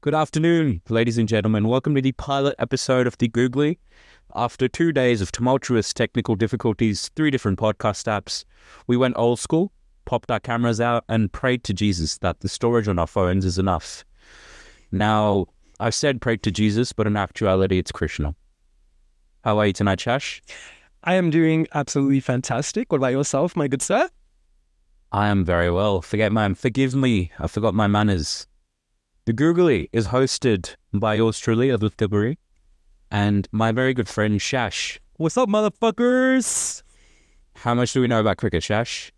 Good afternoon, ladies and gentlemen. Welcome to the pilot episode of the Googly. After 2 days of tumultuous technical difficulties, 3 different podcast apps, we went old school, popped our cameras out, and prayed to Jesus that the storage on our phones is enough. Now, I've said prayed to Jesus, but in actuality, it's Krishna. How are you tonight, Shash? I am doing absolutely fantastic. What about yourself, my good sir? I am very well. Forgive me, I forgot my manners. The Googly is hosted by yours truly, Adwithiya, and my very good friend Shash. What's up, motherfuckers? How much do we know about cricket, Shash?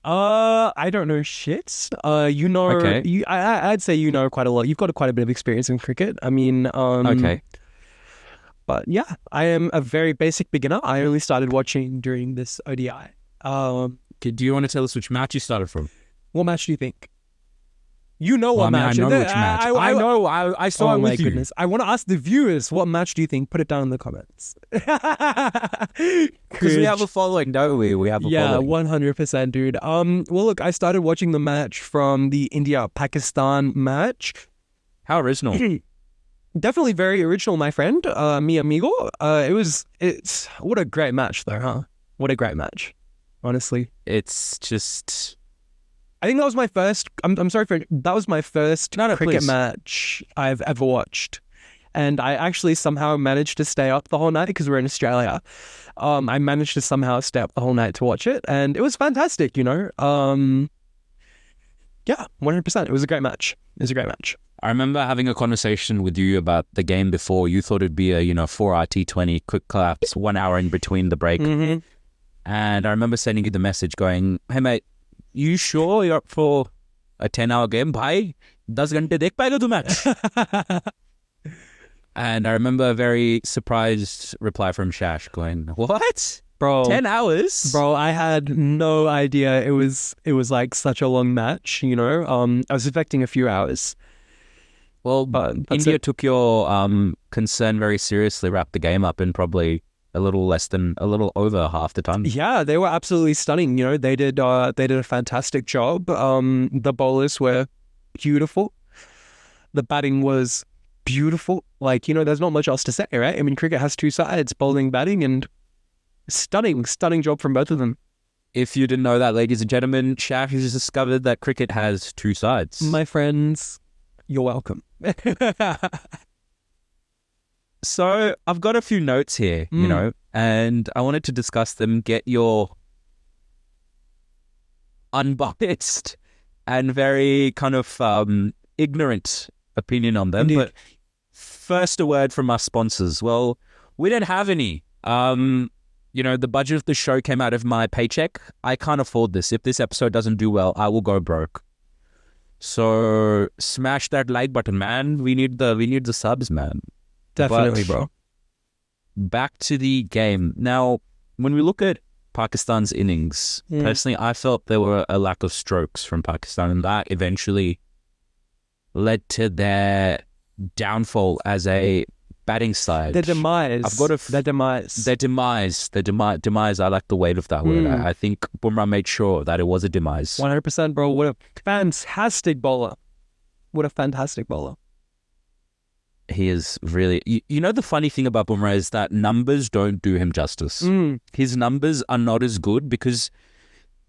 I don't know shit. Okay. I'd say you know quite a lot. You've got quite a bit of experience in cricket. Okay. But yeah, I am a very basic beginner. I only started watching during this ODI. Do you want to tell us which match you started from? What match do you think? You know what match? I know which match. I know. I saw it with you. Oh my goodness! I want to ask the viewers, what match do you think? Put it down in the comments. Because we have a following, don't we? We have a following. 100%, dude. Well, look, I started watching the match from the India-Pakistan match. How original! Definitely very original, my friend. Mi amigo. It's what a great match, though, huh? What a great match. Honestly, it's just. I think that was my first. That was my first cricket please. match I've ever watched, and I actually somehow managed to stay up the whole night because we're in Australia. I managed to somehow stay up the whole night to watch it, and it was fantastic. Yeah, 100%. It was a great match. I remember having a conversation with you about the game before. You thought it'd be a 4 RT20 quick claps, 1 hour in between the break, and I remember sending you the message going, "Hey mate, you sure you're up for a 10-hour game? Bhai, 10 घंटे देख पाएगा तू match?" And I remember a very surprised reply from Shash going, "What? Bro, 10 hours? Bro, I had no idea it was like such a long match, I was expecting a few hours. Well, India took your concern very seriously, wrapped the game up in probably a little over half the time. Yeah, they were absolutely stunning. They did a fantastic job. The bowlers were beautiful. The batting was beautiful. There's not much else to say, right? I mean, cricket has 2 sides, bowling, batting, and stunning job from both of them. If you didn't know that, ladies and gentlemen, Shash has discovered that cricket has 2 sides. My friends, you're welcome. So I've got a few notes here, and I wanted to discuss them, get your unbiased and very kind of ignorant opinion on them. Indeed. But first, a word from our sponsors. Well, we don't have any. The budget of the show came out of my paycheck. I can't afford this. If this episode doesn't do well, I will go broke. So smash that like button, man. We need the subs, man. Definitely, But bro. Back to the game. Now, when we look at Pakistan's innings, personally, I felt there were a lack of strokes from Pakistan, and that eventually led to their downfall as a batting side. Their demise. Their demise. I like the weight of that word. I think Bumrah made sure that it was a demise. 100%, bro. What a fantastic bowler. He is really... the funny thing about Bumrah is that numbers don't do him justice. His numbers are not as good because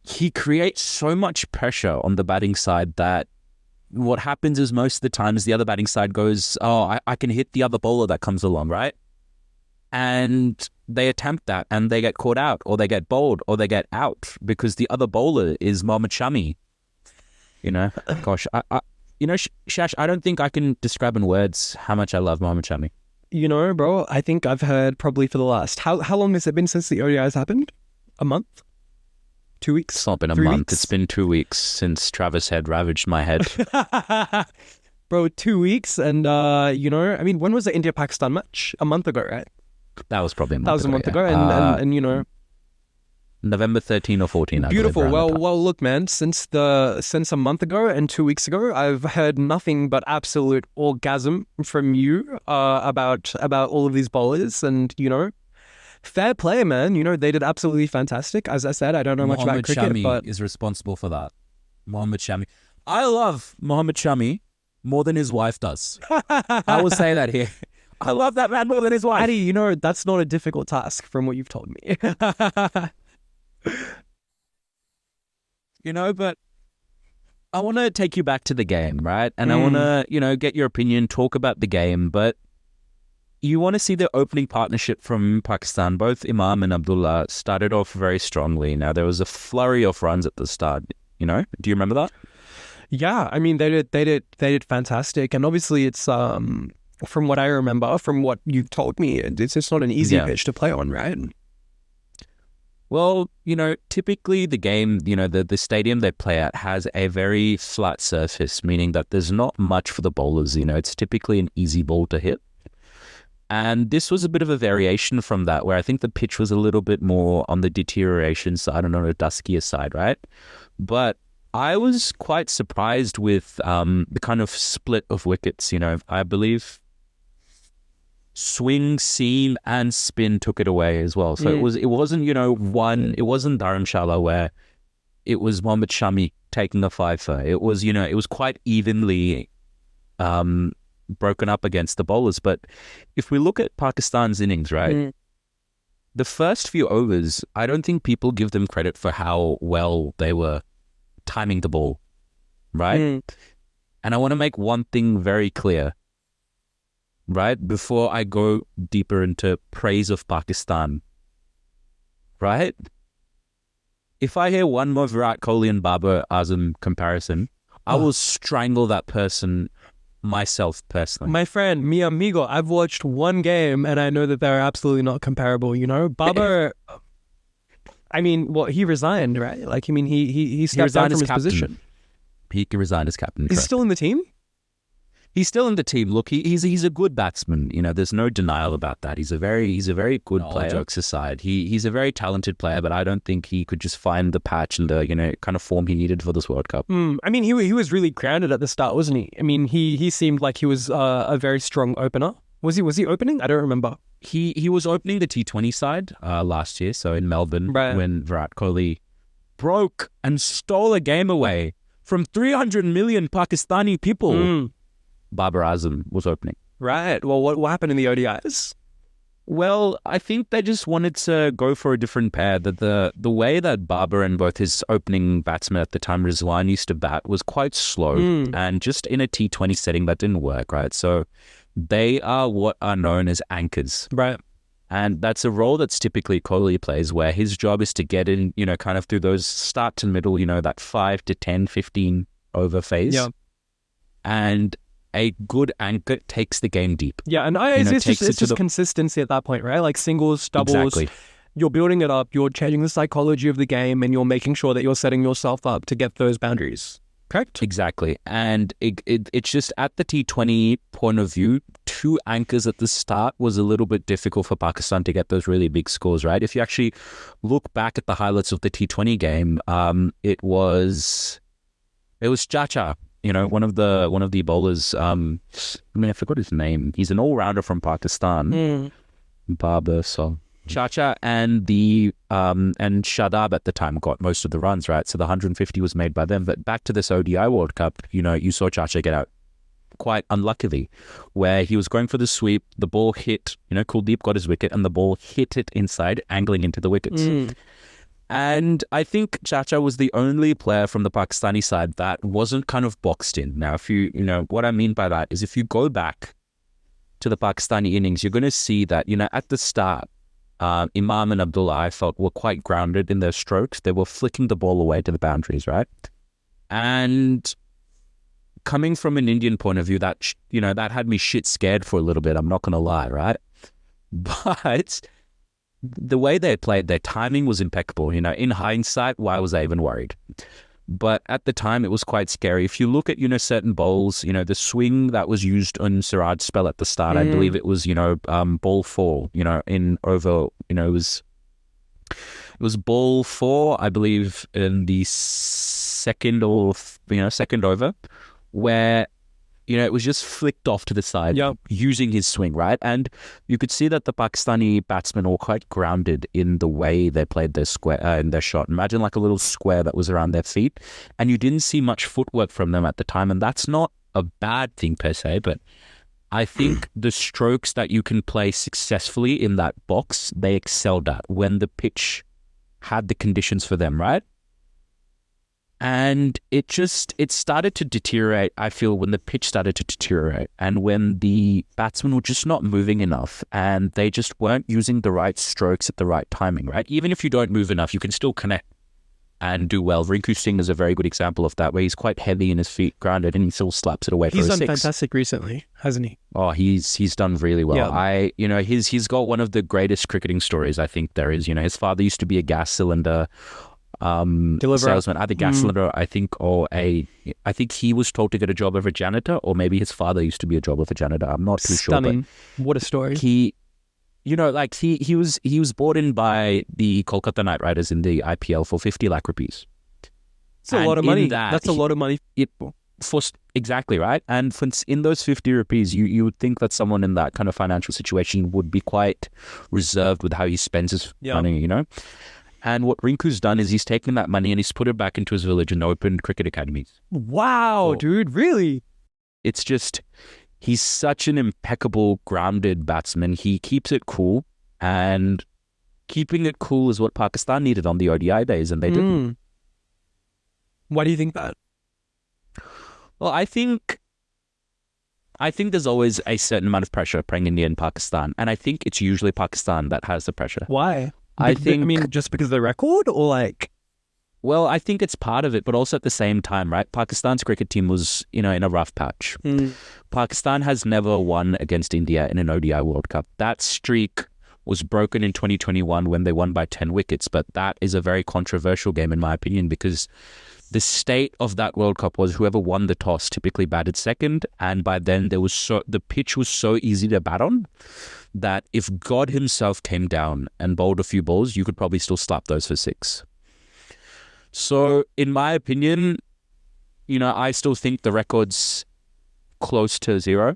he creates so much pressure on the batting side that what happens is most of the times the other batting side goes, I can hit the other bowler that comes along, right? And they attempt that and they get caught out or they get bowled or they get out because the other bowler is Mohammad Shami. Gosh, Shash, I don't think I can describe in words how much I love Mohammad Shami. Bro, I think I've heard probably for the last... How long has it been since the ODIs happened? A month? 2 weeks? It's not been a 3 month. weeks? It's been 2 weeks since Travis Head ravaged my head. Bro, 2 weeks and, when was the India-Pakistan match? A month ago, right? That was probably a month ago. That was a month ago, and November 13 or 14. Beautiful. Well, look, man. Since a month ago and 2 weeks ago, I've heard nothing but absolute orgasm from you about all of these bowlers, and fair play, man. They did absolutely fantastic. As I said, I don't know much about cricket, Shami but is responsible for that. Mohammad Shami. I love Mohammad Shami more than his wife does. I will say that here. I love that man more than his wife. Addy, that's not a difficult task from what you've told me. But I want to take you back to the game, right? And I want to, get your opinion, talk about the game, but you want to see the opening partnership from Pakistan. Both Imam and Abdullah started off very strongly. Now, there was a flurry of runs at the start, Do you remember that? Yeah, I mean, they did fantastic. And obviously it's, from what I remember, from what you've told me, it's just not an easy pitch to play on, right? Well, typically the game, the stadium they play at has a very flat surface, meaning that there's not much for the bowlers. It's typically an easy ball to hit. And this was a bit of a variation from that, where I think the pitch was a little bit more on the deterioration side and on the duskier side, right? But I was quite surprised with the kind of split of wickets. I believe swing, seam, and spin took it away as well. So it wasn't it wasn't Dharamshala where it was Mohammad Shami taking a fifer. It was it was quite evenly broken up against the bowlers. But if we look at Pakistan's innings, right, the first few overs, I don't think people give them credit for how well they were timing the ball, right? And I want to make one thing very clear, right, before I go deeper into praise of Pakistan, right? If I hear one more Virat Kohli and Babar Azam comparison, I will strangle that person myself personally. My friend, mi amigo, I've watched one game and I know that they're absolutely not comparable, Babar, I mean, he resigned, right? Like, I mean, he stepped down from his position. He resigned as captain. He's still in the team? He's still in the team. Look, he's a good batsman. There's no denial about that. He's a very good player. Jokes aside, he's a very talented player, but I don't think he could just find the patch and the kind of form he needed for this World Cup. I mean, he was really grounded at the start, wasn't he? I mean, he seemed like he was a very strong opener. Was he opening? I don't remember. He was opening the T20 side last year, so in Melbourne, when Virat Kohli broke and stole a game away from 300 million Pakistani people. Babar Azam was opening. Right. Well, what happened in the ODIs? Well, I think they just wanted to go for a different pair. That the way that Babar and both his opening batsmen at the time, Rizwan, used to bat was quite slow. And just in a T20 setting, that didn't work, right? So they are what are known as anchors. Right. And that's a role that's typically Kohli plays, where his job is to get in, kind of through those start to middle, that 5 to 10, 15 over phase. Yeah. And a good anchor takes the game deep. Yeah, and it's just consistency at that point, right? Like singles, doubles. Exactly. You're building it up, you're changing the psychology of the game, and you're making sure that you're setting yourself up to get those boundaries. Correct? Exactly. And it's just at the T20 point of view, 2 anchors at the start was a little bit difficult for Pakistan to get those really big scores, right? If you actually look back at the highlights of the T20 game, it was Chacha. One of the bowlers. I forgot his name. He's an all-rounder from Pakistan. Babar, so Chacha and and Shadab at the time got most of the runs, right? So the 150 was made by them. But back to this ODI World Cup, you saw Chacha get out quite unluckily, where he was going for the sweep, the ball hit. Kuldeep got his wicket, and the ball hit it inside, angling into the wickets. And I think Chacha was the only player from the Pakistani side that wasn't kind of boxed in. Now, if what I mean by that is if you go back to the Pakistani innings, you're going to see that, at the start, Imam and Abdullah, I felt, were quite grounded in their strokes. They were flicking the ball away to the boundaries, right? And coming from an Indian point of view, that, that had me shit scared for a little bit. I'm not going to lie, right? But the way they played, their timing was impeccable. In hindsight, why was I even worried? But at the time, it was quite scary. If you look at, certain bowls, the swing that was used on Siraj's spell at the start, I believe it was, ball 4, in over, it was ball 4, I believe, in the second over, where it was just flicked off to the side using his swing, right? And you could see that the Pakistani batsmen were quite grounded in the way they played their square in their shot. Imagine like a little square that was around their feet, and you didn't see much footwork from them at the time. And that's not a bad thing per se, but I think the strokes that you can play successfully in that box, they excelled at when the pitch had the conditions for them, right? And it started to deteriorate, I feel, when the pitch started to deteriorate and when the batsmen were just not moving enough and they just weren't using the right strokes at the right timing, right? Even if you don't move enough, you can still connect and do well. Rinku Singh is a very good example of that, where he's quite heavy in his feet, grounded, and he still slaps it away for a 6. He's done fantastic recently, hasn't he? Oh, he's done really well. Yeah. He's got one of the greatest cricketing stories I think there is. His father used to be a gas cylinder salesman, either gas cylinder, I think he was told to get a job of a janitor, or maybe his father used to be a job of a janitor. I'm not too sure. Stunning. What a story. He was brought in by the Kolkata Knight Riders in the IPL for 50 lakh rupees. That's a lot of money. That's a lot of money. Exactly, right? And in those 50 rupees, you would think that someone in that kind of financial situation would be quite reserved with how he spends his money, And what Rinku's done is he's taken that money and he's put it back into his village and opened cricket academies. Wow, dude, really? It's just, he's such an impeccable, grounded batsman. He keeps it cool, and keeping it cool is what Pakistan needed on the ODI days, and they didn't. Why do you think that? Well, I think there's always a certain amount of pressure playing India and Pakistan, and I think it's usually Pakistan that has the pressure. Why? I think, just because of the record, or like? Well, I think it's part of it, but also at the same time, right? Pakistan's cricket team was, in a rough patch. Pakistan has never won against India in an ODI World Cup. That streak was broken in 2021 when they won by 10 wickets, but that is a very controversial game in my opinion, because the state of that World Cup was whoever won the toss typically batted second, and by then the pitch was so easy to bat on that if God himself came down and bowled a few balls, you could probably still slap those for 6. So in my opinion, I still think the record's close to 0,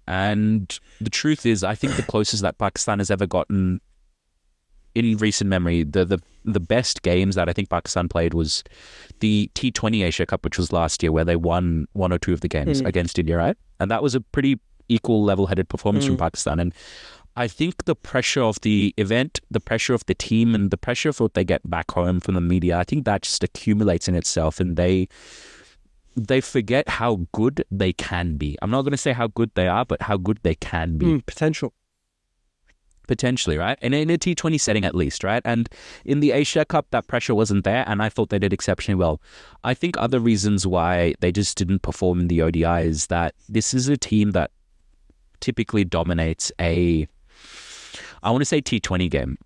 and the truth is, I think the closest that Pakistan has ever gotten in recent memory, the best games that I think Pakistan played was the T20 Asia Cup, which was last year, where they won 1 or 2 of the games against India, right? And that was a pretty equal, level-headed performance from Pakistan. And I think the pressure of the event, the pressure of the team, and the pressure of what they get back home from the media, I think that just accumulates in itself, and they forget how good they can be. I'm not going to say how good they are, but how good they can be. Potentially, right? And in a T20 setting at least, right? And in the Asia Cup, that pressure wasn't there, and I thought they did exceptionally well. I think other reasons why they just didn't perform in the ODI is that this is a team that typically dominates I want to say T20 game.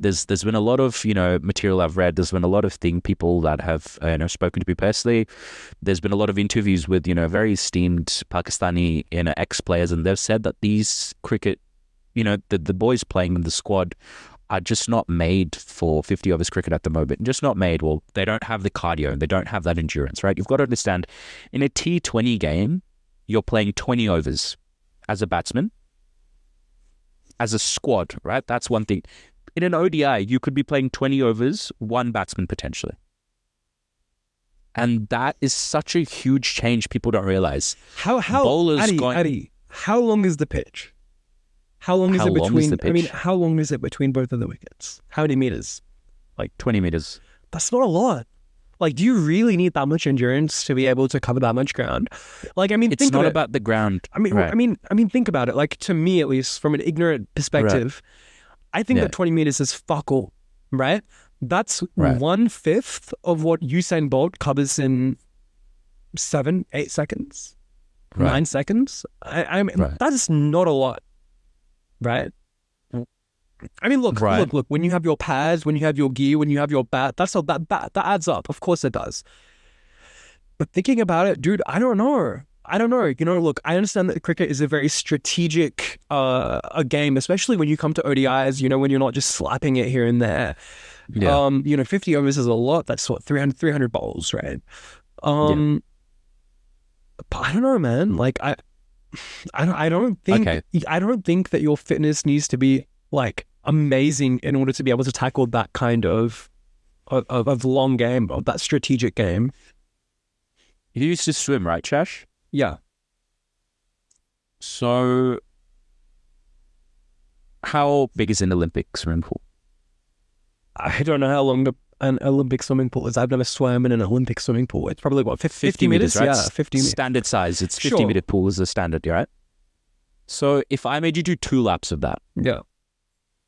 There's been a lot of material I've read. There's been a lot of people that have spoken to me personally. There's been a lot of interviews with very esteemed Pakistani ex-players, and they've said that these cricket, the boys playing in the squad are just not made for 50 overs cricket at the moment. Just not made. Well, they don't have the cardio and they don't have that endurance, right? You've got to understand, in a T20 game, you're playing 20 overs as a batsman, as a squad, right? That's one thing. In an ODI, you could be playing 20 overs, 1 batsman potentially. And that is such a huge change people don't realize. Addy, how long is the pitch? How long is it between both of the wickets? How many meters? Like 20 meters. That's not a lot. Like, do you really need that much endurance to be able to cover that much ground? Like, I mean, it's not about the ground. Think about it. Like, to me, at least, from an ignorant perspective, I think that 20 meters is fuck all, right? That's 1/5 of what Usain Bolt covers in 7, 8 seconds, 9 seconds. I mean, that is not a lot, right? I mean, look, when you have your pads, when you have your gear, when you have your bat, that adds up. Of course it does. But thinking about it, dude, I don't know. Look, I understand that cricket is a very strategic a game, especially when you come to ODIs, when you're not just slapping it here and there. Yeah. 50 overs is a lot. That's what, 300 bowls, right? But I don't know, man. Like, I don't think that your fitness needs to be like amazing in order to be able to tackle that kind of long game, of that strategic game. You used to swim, right, Shash? Yeah. So, how big is an Olympic swimming pool? I don't know how long an Olympic swimming pool is. I've never swam in an Olympic swimming pool. It's probably, what, 50 meters? right? Yeah, 50 meters. Standard size. It's 50 Sure. meter pool is the standard, right? So, if I made you do 2 laps of that, Yeah.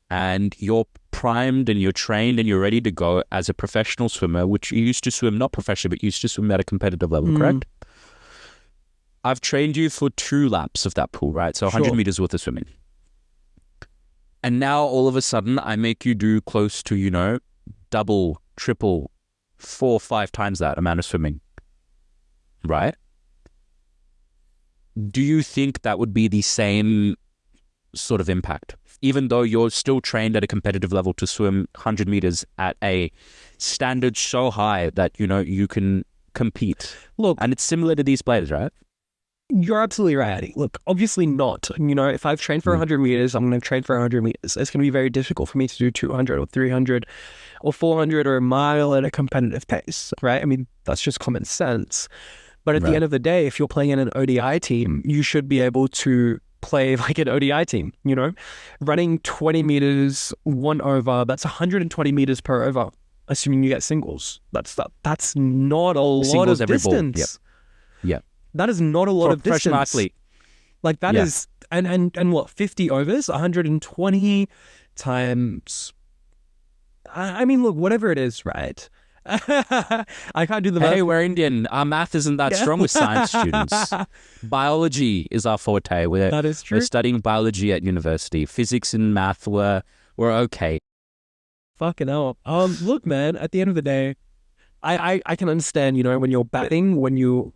and you're primed and you're trained and you're ready to go as a professional swimmer, which you used to swim, not professionally, but you used to swim at a competitive level, correct? I've trained you for 2 laps of that pool, right? So 100 Sure. meters worth of swimming. And now all of a sudden I make you do close to, double, triple, 4, 5 times that amount of swimming, right? Do you think that would be the same sort of impact? Even though you're still trained at a competitive level to swim 100 meters at a standard so high that, you can compete. Look, And it's similar to these players, right? you're absolutely right, Addy. Look, obviously not. If I've trained for 100 meters, I'm going to train for 100 meters. It's going to be very difficult for me to do 200 or 300 or 400 or a mile at a competitive pace, right? I mean, that's just common sense. But at the Right. end of the day, if you're playing in an ODI team, you should be able to play like an ODI team, running 20 meters, 1 over, that's 120 meters per over, assuming you get singles. That's not a lot Singles of every ball. distance. Yep. That is not a lot For a of professional distance. athlete. Like that Yeah. is, and what, 50 overs, 120 times, I mean, look, whatever it is, right? I can't do the math. Hey, we're Indian. Our math isn't that strong with science students. Biology is our forte. That is true. We're studying biology at university. Physics and math were okay. Fucking hell. Look, man, at the end of the day, I can understand, when you're batting, when you're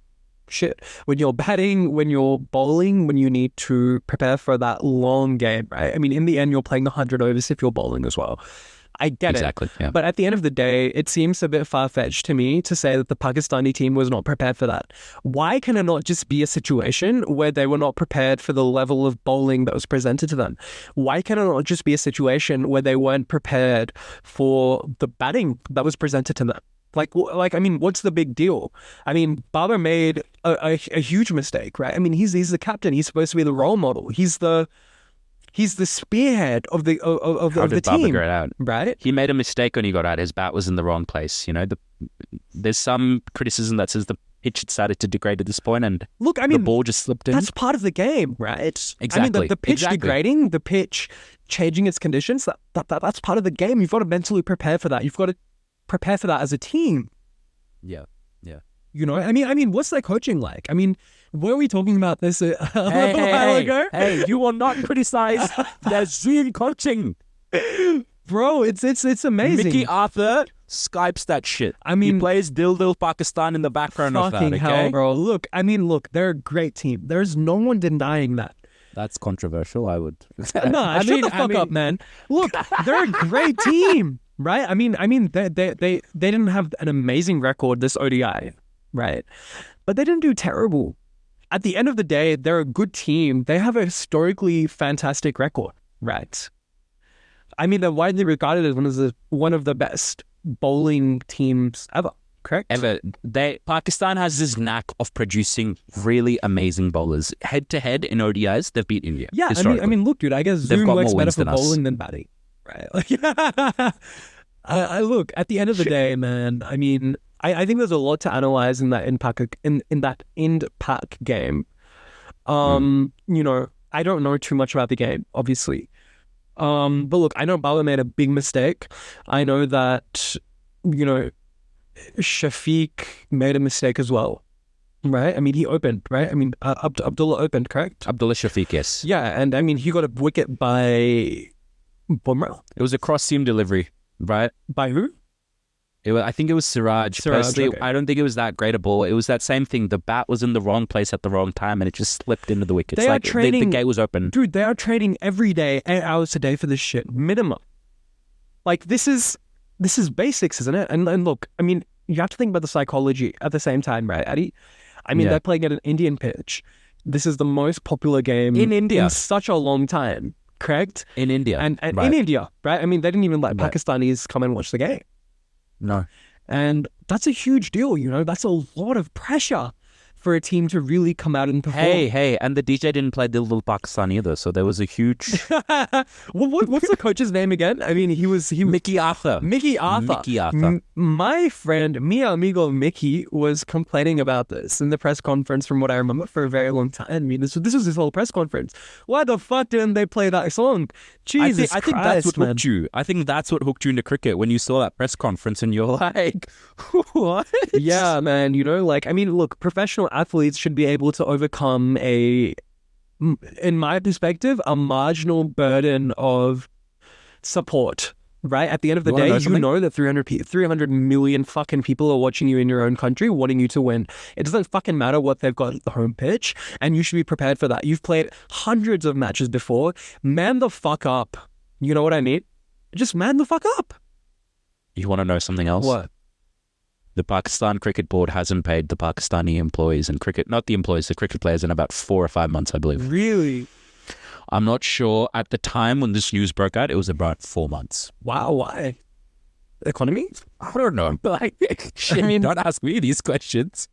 batting, when you're bowling, when you need to prepare for that long game, right? I mean, in the end, you're playing 100 overs if you're bowling as well. I get Exactly. it. Yeah. But at the end of the day, it seems a bit far-fetched to me to say that the Pakistani team was not prepared for that. Why can it not just be a situation where they were not prepared for the level of bowling that was presented to them? Why can it not just be a situation where they weren't prepared for the batting that was presented to them? Like, I mean, what's the big deal? I mean, Baba made a huge mistake, right? I mean, he's the captain. He's supposed to be the role model. He's the spearhead of the How of the did Baba team, get out? right? He made a mistake when he got out. His bat was in the wrong place. There's some criticism that says the pitch had started to degrade at this point, and Look, I the mean, ball just slipped in. that's part of the game, right? I mean, Exactly. the pitch Exactly. degrading, the pitch changing its conditions, that's part of the game. You've got to mentally prepare for that. You've got to prepare for that as a team. Yeah. I mean, what's their coaching like? I mean, were we talking about this a little while ago? Hey, you will not criticize their Zoom coaching. Bro, it's amazing. Mickey Arthur Skypes that shit. I mean, he plays Dil Pakistan in the background of that, fucking okay? hell, bro. Look, they're a great team. There's no one denying that. That's controversial, I would. Shut the fuck up, man. Look, they're a great team, right? I mean, they didn't have an amazing record this ODI, right? But they didn't do terrible. At the end of the day, they're a good team. They have a historically fantastic record, right? I mean, they're widely regarded as one of the best bowling teams ever, correct? Ever. Pakistan has this knack of producing really amazing bowlers. Head to head in ODIs, they've beat India. Yeah, historically. I mean, look, dude, I guess They've Zoom got works more better wins for than us. bowling than batting, right? Like, I look, at the end of the day, man, I mean, I think there's a lot to analyze in that end pack game. I don't know too much about the game, obviously. But look, I know Baba made a big mistake. I know that, Shafiq made a mistake as well, right? I mean, he opened, right? I mean, Abdullah opened, correct? Abdullah Shafiq, yes. Yeah, and I mean, he got a wicket by Bumrah. It was a cross-seam delivery, right? By who? I think it was Siraj. Personally, okay. I don't think it was that great a ball. It was that same thing. The bat was in the wrong place at the wrong time, and it just slipped into the wickets. They are Like the gate was open. Dude, they are training every day, 8 hours a day for this shit, minimum. Like, this is basics, isn't it? And look, I mean, you have to think about the psychology at the same time, right, Addy? I mean, Yeah. they're playing at an Indian pitch. This is the most popular game In India. in such a long time, correct? In India. And right. in India, right? I mean, they didn't even let Right. Pakistanis come and watch the game. No. And that's a huge deal, That's a lot of pressure for a team to really come out and perform. Hey, and the DJ didn't play Little Pakistan either, so there was a huge... What's the coach's name again? I mean, he Mickey Arthur. Mickey Arthur. My friend, mi amigo Mickey, was complaining about this in the press conference from what I remember for a very long time. I mean, this was his whole press conference. Why the fuck didn't they play that song? Jesus I think that's what man. hooked you. I think that's what hooked you into cricket when you saw that press conference and you're like, what? Yeah, man. You know, like, I mean, look, professional athletes should be able to overcome in my perspective, a marginal burden of support, right? At the end of the day, you know that 300 million fucking people are watching you in your own country, wanting you to win. It doesn't fucking matter what they've got at the home pitch, and you should be prepared for that. You've played hundreds of matches before. Man the fuck up. You know what I mean? Just man the fuck up. You want to know something else? What? The Pakistan Cricket Board hasn't paid the Pakistani employees and not the employees, the cricket players in about 4 or 5 months, I believe. Really? I'm not sure. At the time when this news broke out, it was about 4 months. Wow, why? Economy? I don't know. Like, shit, don't ask me these questions.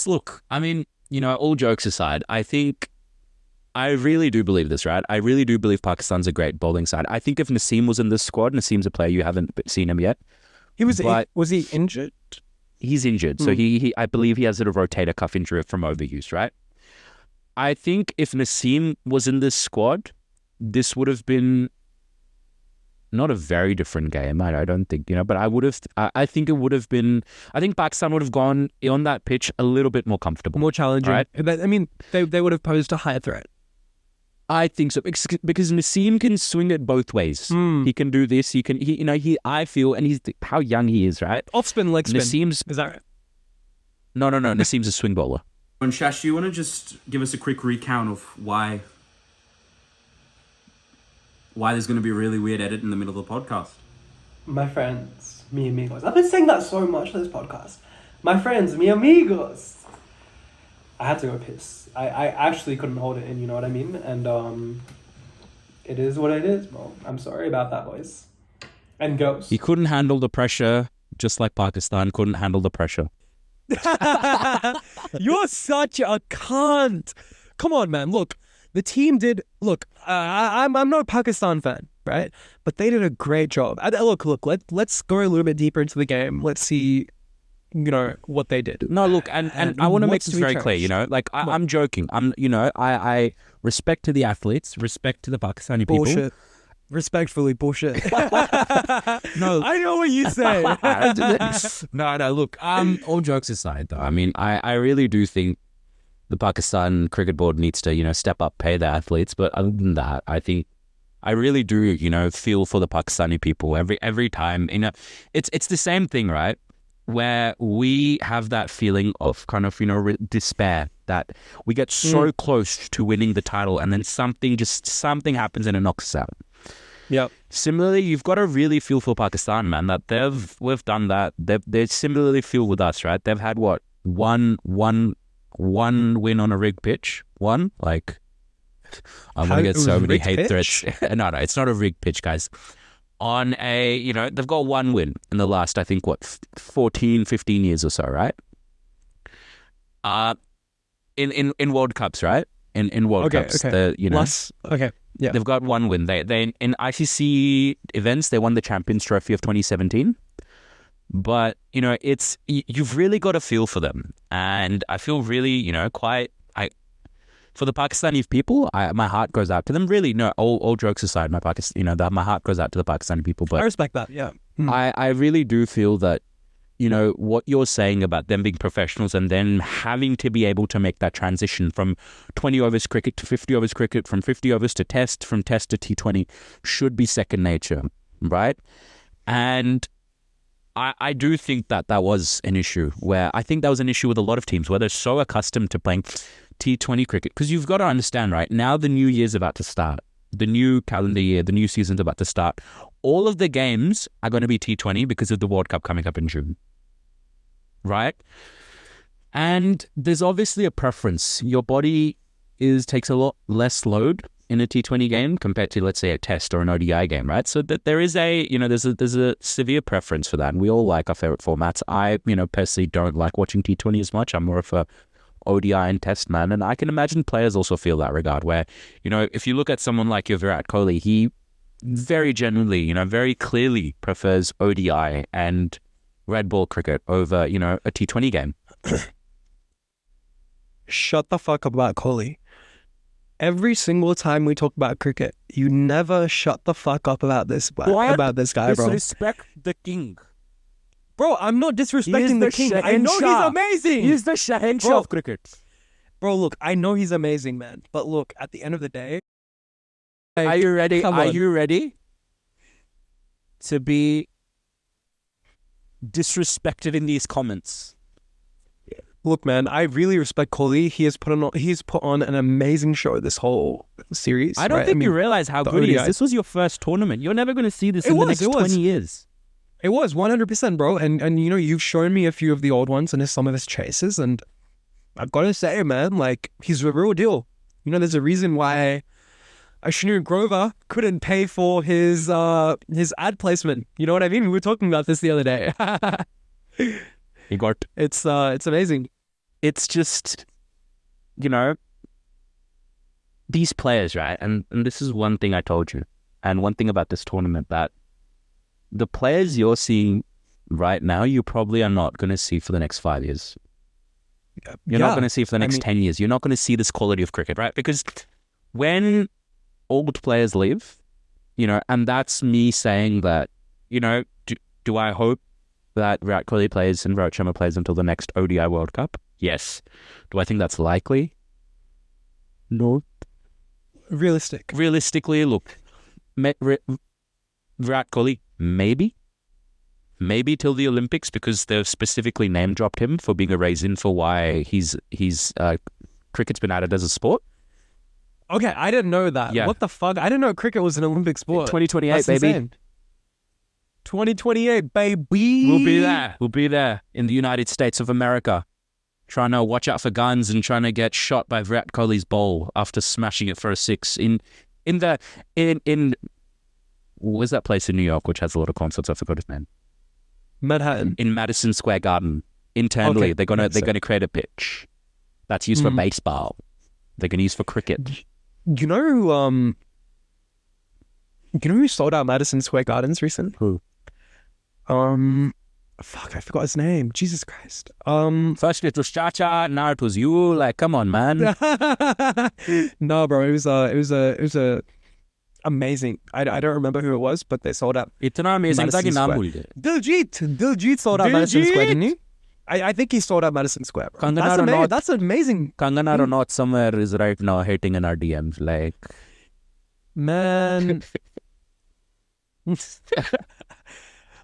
Look, I mean, you know, all jokes aside, I really do believe this, right? I really do believe Pakistan's a great bowling side. I think if Naseem was in this squad, Naseem's a player, you haven't seen him yet. Was he injured? He's injured. So I believe he has a rotator cuff injury from overuse, right? I think if Naseem was in this squad, this would have been not a very different game. I don't think, you know, but I think it would have been, I think Pakistan would have gone on that pitch a little bit more comfortable. More challenging. Right? I mean, they would have posed a higher threat. I think so because Naseem can swing it both ways. He can do this. I feel, and he's how young he is, right? Off spin, leg spin. Naseem's is that right? No. Naseem's a swing bowler. And Shash, do you want to just give us a quick recount of why there's going to be a really weird edit in the middle of the podcast? My friends, mi amigos. I've been saying that so much on this podcast. My friends, mi amigos. I had to go piss. I actually couldn't hold it in, you know what I mean? And it is what it is, bro. I'm sorry about that, boys. And girls. He couldn't handle the pressure, just like Pakistan couldn't handle the pressure. You're such a cunt. Come on, man. Look, the team did... Look, I'm no Pakistan fan, right? But they did a great job. Look, let's go a little bit deeper into the game. Let's see... you know, what they did. No, look, and I want to make this very clear, you know, like, I'm joking. I respect to the athletes, respect to the Pakistani people. Bullshit. Respectfully, bullshit. No. I know what you say. No, look, all jokes aside, though, I mean, I really do think the Pakistan Cricket Board needs to, you know, step up, pay their athletes. But other than that, I think I really do, you know, feel for the Pakistani people every time. You know, it's the same thing, right? Where we have that feeling of kind of, you know, despair that we get so close to winning the title and then something happens and it knocks us out. Yeah. Similarly, you've got to really feel for Pakistan, man, that we've done that. They similarly feel with us, right? They've had what? One win on a rigged pitch. One? Like, I'm going to get so many hate threats. No, it's not a rigged pitch, guys. On a, you know, they've got one win in the last, I think, 14, 15 years or so, right? In World Cups, right? In World Cups, okay. You know, yeah, they've got one win. They in ICC events, they won the Champions Trophy of 2017. But you know, you've really got a feel for them, and I feel really, you know, for the Pakistani people, my heart goes out to them. Really, no, all jokes aside, my heart goes out to the Pakistani people. But I respect that. Yeah, I really do feel that, you know, what you're saying about them being professionals and then having to be able to make that transition from 20 overs cricket to 50 overs cricket, from 50 overs to test, from test to T20 should be second nature, right? And I do think that was an issue where I think that was an issue with a lot of teams where they're so accustomed to playing T20 cricket, because you've got to understand, right? Now the new year's about to start. The new calendar year, the new season's about to start. All of the games are going to be T20 because of the World Cup coming up in June. Right? And there's obviously a preference. Your body takes a lot less load in a T20 game compared to, let's say, a test or an ODI game, right? So that there is a, there's a severe preference for that. And we all like our favorite formats. I, personally don't like watching T20 as much. I'm more of a ODI and test man. And I can imagine players also feel that regard where, if you look at someone like your Virat Kohli, he very genuinely, very clearly prefers ODI and red ball cricket over, a T20 game. Shut the fuck up about Kohli. Every single time we talk about cricket, you never shut the fuck up about this guy, bro. Disrespect the king. Bro, I'm not disrespecting the king. I know he's amazing. He's the Shahenshah of cricket. Bro, look, I know he's amazing, man. But look, at the end of the day... Are you ready? Come Are on. you ready to be disrespected in these comments? Look, man, I really respect Kohli. He's put on an amazing show this whole series. I don't think you realize how good he is. ODI. This was your first tournament. You're never going to see this in the next 20 years. It was 100%, bro. And you've shown me a few of the old ones and some of his chases, and I've got to say, man, like, he's a real deal. There's a reason why Ashanu Grover couldn't pay for his ad placement. You know what I mean? We were talking about this the other day. He got... It's amazing. It's just, these players, right? And this is one thing I told you. And one thing about this tournament, that the players you're seeing right now, you probably are not going to see for the next 5 years. You're not going to see for the next 10 years. You're not going to see this quality of cricket, right? Because when old players leave, and that's me saying that, do I hope that Virat Kohli plays and Rohit Sharma plays until the next ODI World Cup? Yes. Do I think that's likely? No. Realistically, look, Virat Kohli, maybe till the Olympics, because they've specifically name dropped him for being a reason for why he's cricket's been added as a sport. Okay, I didn't know that. Yeah. What the fuck? I didn't know cricket was an Olympic sport. 2028, That's baby. insane. 2028, baby. We'll be there in the United States of America, trying to watch out for guns and trying to get shot by Virat Kohli's ball after smashing it for a six in where's that place in New York which has a lot of concerts? I forgot his name. Manhattan. In Madison Square Garden. Internally, Okay, they're gonna create a pitch that's used for baseball. They're gonna use for cricket. You know who sold out Madison Square Gardens recently? Who? Fuck, I forgot his name. Jesus Christ. First it was Chacha, now it was you. Like, come on, man. No, bro, it was amazing. I don't remember who it was, but they sold out. Itna amazing tha ki Madison naam Square. bhul gaye. Diljit sold out Madison Square, didn't he? I think he sold out Madison Square, bro. Kangana That's amazing. Kangana Ranaut somewhere is right now hating in our DMs. Like, Man.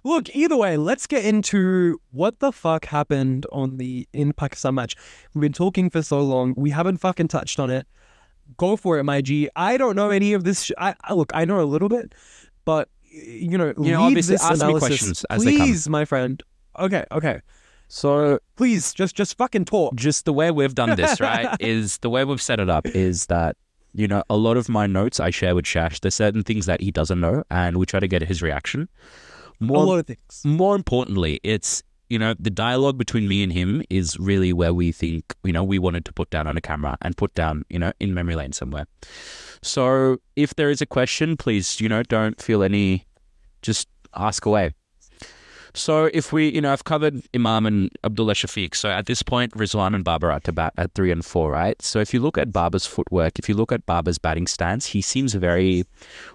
Look, either way, let's get into what the fuck happened in Pakistan match. We've been talking for so long. We haven't fucking touched on it. Go for it, my G. I don't know any of this. Look, I know a little bit, but lead obviously this ask me analysis, questions as they come. please, my friend. Okay. so Please, just fucking talk. just the way we've done this, right, is the way we've set it up is that, a lot of my notes I share with Shash. There's certain things that he doesn't know, and we try to get his reaction. A lot of things. More importantly, it's, the dialogue between me and him is really where we think, we wanted to put down on a camera and put down, in memory lane somewhere. So if there is a question, please, don't feel any, just ask away. So if we, I've covered Imam and Abdullah Shafiq. So at this point, Rizwan and Babar are to bat at 3 and 4, right? So if you look at Babar's footwork, if you look at Babar's batting stance, he seems very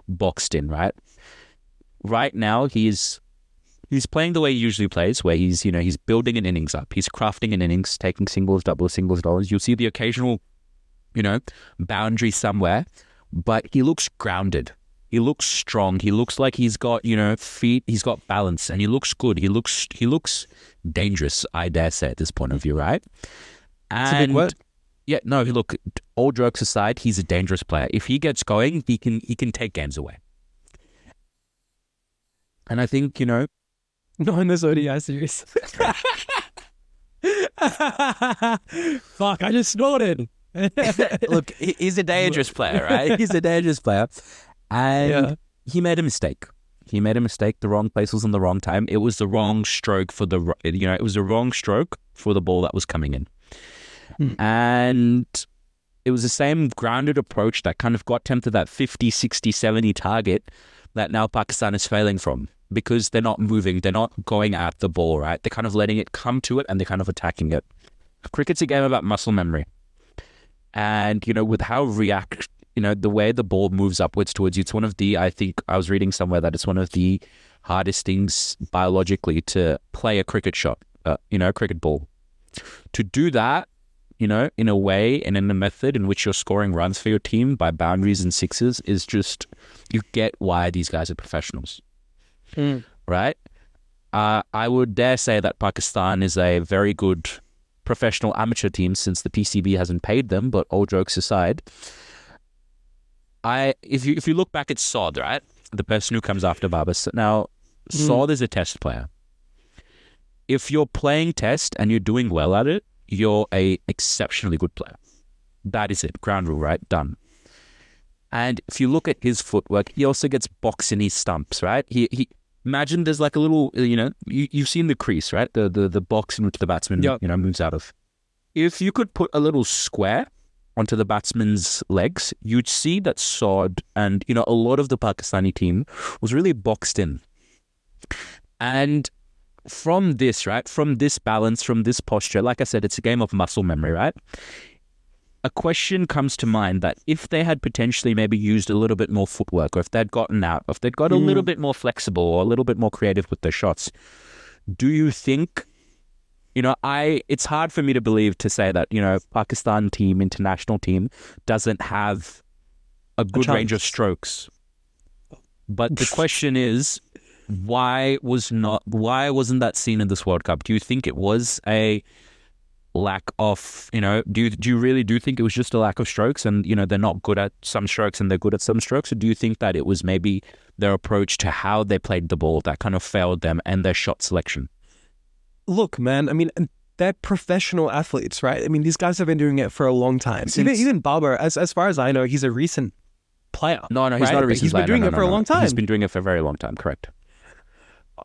boxed in, right? Right now, he's playing the way he usually plays, where he's building an innings up. He's crafting an innings, taking singles, doubles, doubles. You'll see the occasional, boundary somewhere, but he looks grounded. He looks strong. He looks like he's got, feet. He's got balance, and he looks good. He looks dangerous, I dare say, at this point of view, right? And It's a big word. yeah, no. Look, all jokes aside, he's a dangerous player. If he gets going, he can take games away. And I think, Not in this ODI series. Fuck, I just snorted. Look, he's a dangerous player, right? He's a dangerous player. And he made a mistake. He made a mistake. The wrong place was in the wrong time. It was the wrong stroke for it was the wrong stroke for the ball that was coming in. And it was the same grounded approach that kind of got them to that 50, 60, 70 target that now Pakistan is failing from, because they're not moving. They're not going at the ball, right? They're kind of letting it come to it and they're kind of attacking it. Cricket's a game about muscle memory. And, with how the way the ball moves upwards towards you, it's one of the, I think I was reading somewhere that it's one of the hardest things biologically to play a cricket shot, a cricket ball. To do that, in a way and in a method in which you're scoring runs for your team by boundaries and sixes is just, you get why these guys are professionals, right? I would dare say that Pakistan is a very good professional amateur team since the PCB hasn't paid them, but all jokes aside, if you look back at Sod, right, the person who comes after Babas, now Sod is a test player. If you're playing test and you're doing well at it, you're a exceptionally good player. That is it. Ground rule, right? Done. And if you look at his footwork, he also gets boxed in his stumps, right? He imagine there's like a little, you've seen the crease, right? The box in which the batsman, moves out of. If you could put a little square onto the batsman's legs, you'd see that Sod and, a lot of the Pakistani team was really boxed in. And from this, right, from this balance, from this posture, like I said, it's a game of muscle memory, right? A question comes to mind that if they had potentially maybe used a little bit more footwork, or if they'd gotten out, or if they'd got a little bit more flexible or a little bit more creative with their shots, do you think, it's hard for me to believe to say that, Pakistan team, international team, doesn't have a good range of strokes. But the question is, why wasn't that seen in this World Cup? Do you think it was a lack of, do you really think it was just a lack of strokes and, they're not good at some strokes and they're good at some strokes? Or do you think that it was maybe their approach to how they played the ball that kind of failed them and their shot selection? Look, man, I mean, they're professional athletes, right? I mean, these guys have been doing it for a long time. Even Babar, as far as I know, he's a recent player. No, he's not a recent player. He's been doing it for a long time. He's been doing it for a very long time, correct.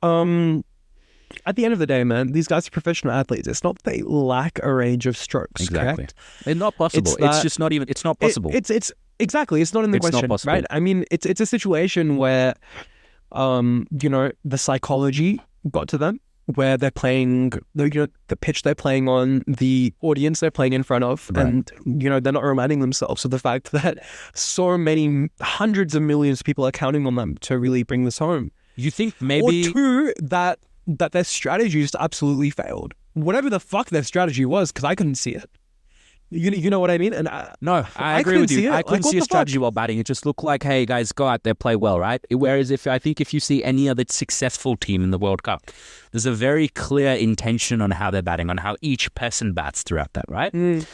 At the end of the day, man, these guys are professional athletes. It's not that they lack a range of strokes, exactly. Correct? It's not possible. It's just not even, it's not possible. It's exactly, it's not in the question, right? I mean, it's a situation where, the psychology got to them, where they're playing, the pitch they're playing on, the audience they're playing in front of, right. And, they're not reminding themselves of the fact that so many hundreds of millions of people are counting on them to really bring this home. You think maybe... Or two, that their strategy just absolutely failed. Whatever the fuck their strategy was, because I couldn't see it. You know what I mean? And I agree with you. I couldn't see a strategy while batting. It just looked like, hey, guys, go out there, play well, right? Whereas I think if you see any other successful team in the World Cup, there's a very clear intention on how they're batting, on how each person bats throughout that, right?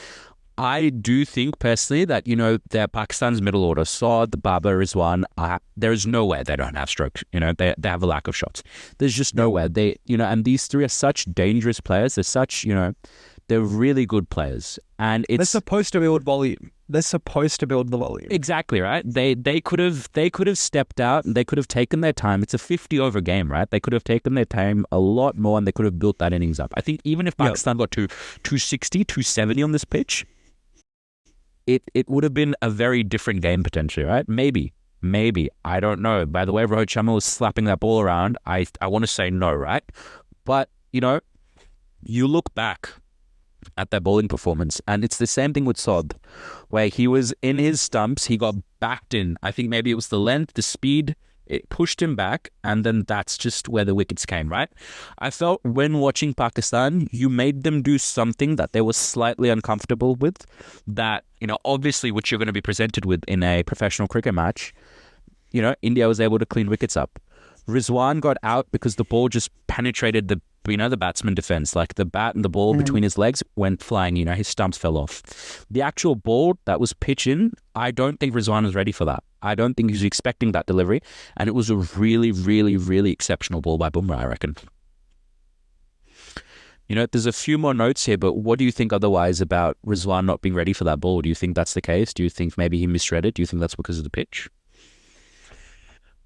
I do think personally that, they're Pakistan's middle order. Saad, Babar, Rizwan, there is no way they don't have strokes. They have a lack of shots. There's just nowhere. And these three are such dangerous players. They're such, they're really good players. And they're supposed to build volume. They're supposed to build the volume. Exactly, right? They could have stepped out and they could have taken their time. It's a 50-over game, right? They could have taken their time a lot more and they could have built that innings up. I think even if Pakistan got to 260, 270 on this pitch, it would have been a very different game potentially, right? Maybe. I don't know. By the way, Rohit Sharma was slapping that ball around. I want to say no, right? But, you look back at that bowling performance, and it's the same thing with Sod, where he was in his stumps, he got backed in. I think maybe it was the length, the speed, it pushed him back, and then that's just where the wickets came, right? I felt when watching Pakistan, you made them do something that they were slightly uncomfortable with, that, obviously, which you're going to be presented with in a professional cricket match. India was able to clean wickets up. Rizwan got out because the ball just penetrated the batsman defense, like the bat and the ball between his legs went flying, his stumps fell off. The actual ball that was pitch in, I don't think Rizwan was ready for that. I don't think he was expecting that delivery. And it was a really, really, really exceptional ball by Bumrah, I reckon. You know, there's a few more notes here, but what do you think otherwise about Rizwan not being ready for that ball? Do you think that's the case? Do you think maybe he misread it? Do you think that's because of the pitch?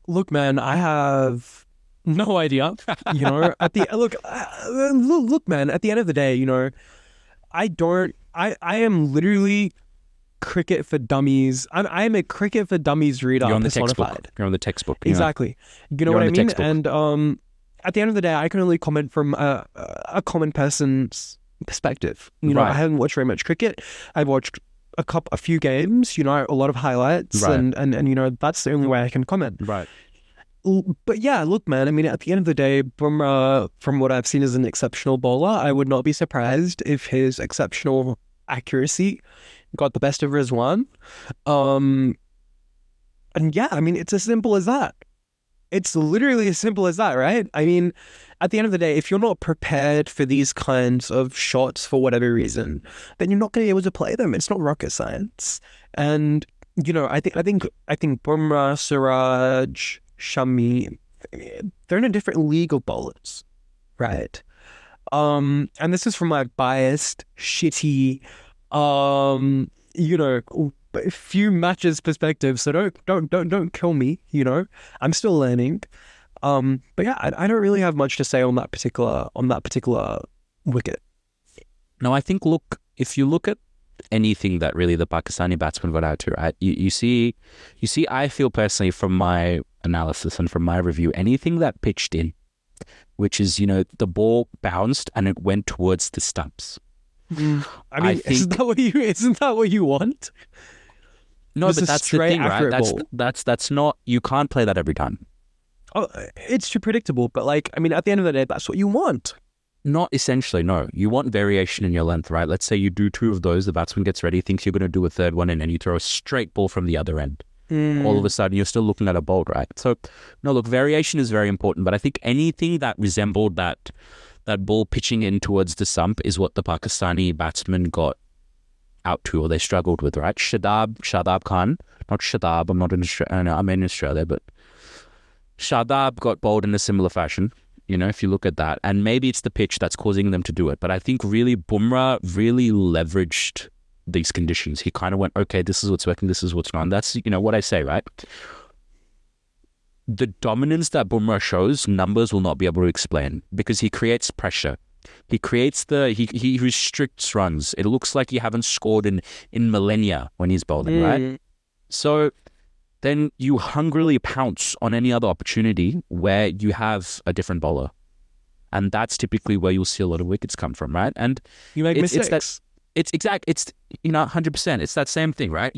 Look, man, I have no idea. You know, look, man. At the end of the day, you know, I am literally cricket for dummies. I am a cricket for dummies reader. You're on the personified. textbook. You're on the textbook. Exactly. You know You're what on I the mean? textbook. And at the end of the day, I can only comment from a common person's perspective. You know, Right. I haven't watched very much cricket. I've watched a few games. You know, a lot of highlights, Right. and you know, that's the only way I can comment. Right. But yeah, look, man, I mean, at the end of the day, from what I've seen as an exceptional bowler, I would not be surprised if his exceptional accuracy got the best of Rizwan. And yeah, I mean, it's as simple as that. It's literally as simple as that, right? I mean, at the end of the day, if you're not prepared for these kinds of shots for whatever reason, then you're not going to be able to play them. It's not rocket science. And, you know, I think Bumrah, Siraj, Shami, they're in a different league of bowlers, right? And this is from my biased, shitty, you know, few matches perspective. So don't kill me. You know, I'm still learning. But yeah, I don't really have much to say on that particular wicket. No, I think, look, if you look at anything that really the Pakistani batsmen got out to, right? You see, I feel personally from my analysis and from my review, anything that pitched in, which is, you know, the ball bounced and it went towards the stumps. I mean, isn't that what you want? No, Just but a that's the straight, thing, right? accurate ball. That's not, you can't play that every time. Oh, it's too predictable. But like, I mean, at the end of the day, that's what you want. Not essentially, no. You want variation in your length, right? Let's say you do two of those, the batsman gets ready, thinks you're going to do a third one, and then you throw a straight ball from the other end. All of a sudden, you're still looking at a bolt, right? So, no, look, variation is very important, but I think anything that resembled that ball pitching in towards the stump is what the Pakistani batsmen got out to, or they struggled with, right? Shadab Khan, not Shadab, I'm not in Australia, I'm in Australia, but Shadab got bowled in a similar fashion. You know, if you look at that, and maybe it's the pitch that's causing them to do it. But I think really Bumrah really leveraged these conditions. He kind of went, okay, this is what's working, this is what's not. And that's, you know, what I say, right? The dominance that Bumrah shows, numbers will not be able to explain because he creates pressure. He creates he restricts runs. It looks like you haven't scored in millennia when he's bowling, right? So then you hungrily pounce on any other opportunity where you have a different bowler. And that's typically where you'll see a lot of wickets come from, right? And You make mistakes. it's 100%. It's that same thing, right?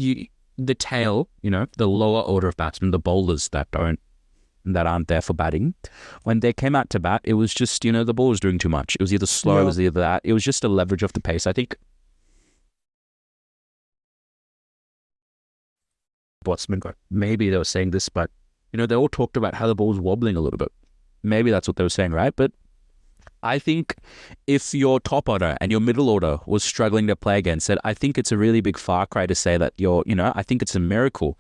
The tail, you know, the lower order of batsmen, the bowlers that aren't there for batting, when they came out to bat, it was just, you know, the ball was doing too much. It was either slow, It was either that. It was just a leverage of the pace. I think batsmen got, maybe they were saying this, but, you know, they all talked about how the ball was wobbling a little bit. Maybe that's what they were saying, right? But I think if your top order and your middle order was struggling to play against it, I think it's a really big far cry to say that I think it's a miracle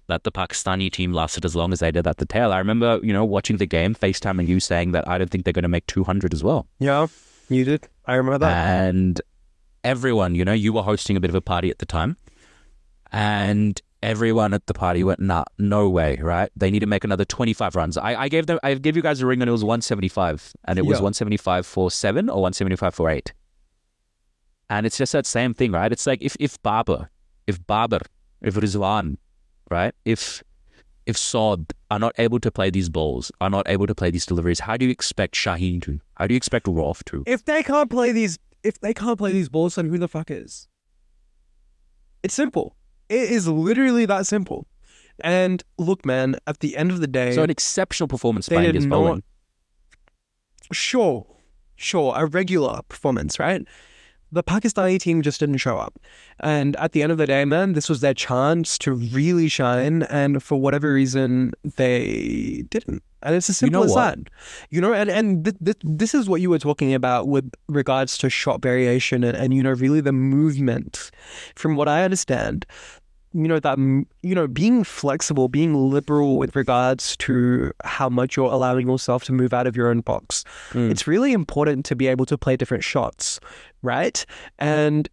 that the Pakistani team lasted as long as they did at the tail. I remember, you know, watching the game, FaceTiming you saying that I don't think they're going to make 200 as well. Yeah, you did. I remember that. And everyone, you know, you were hosting a bit of a party at the time, and everyone at the party went, nah, no way, right? They need to make another 25 runs. I gave you guys a ring and it was 175, and it was 175 for 7 or 175 for 8. And it's just that same thing, right? It's like if Babar, if Rizwan, right? If Saad are not able to play these balls, are not able to play these deliveries, how do you expect Shaheen to? How do you expect Rauf to? If they can't play these balls, then who the fuck is? It's simple. It is literally that simple. And look, man, at the end of the day, So an exceptional performance they by did his not. bowling. Sure, a regular performance, right? The Pakistani team just didn't show up. And at the end of the day, man, this was their chance to really shine. And for whatever reason, they didn't. And it's as simple as that. You know, and this is what you were talking about with regards to shot variation and, you know, really the movement. From what I understand, being flexible, being liberal with regards to how much you're allowing yourself to move out of your own box. It's really important to be able to play different shots, right? And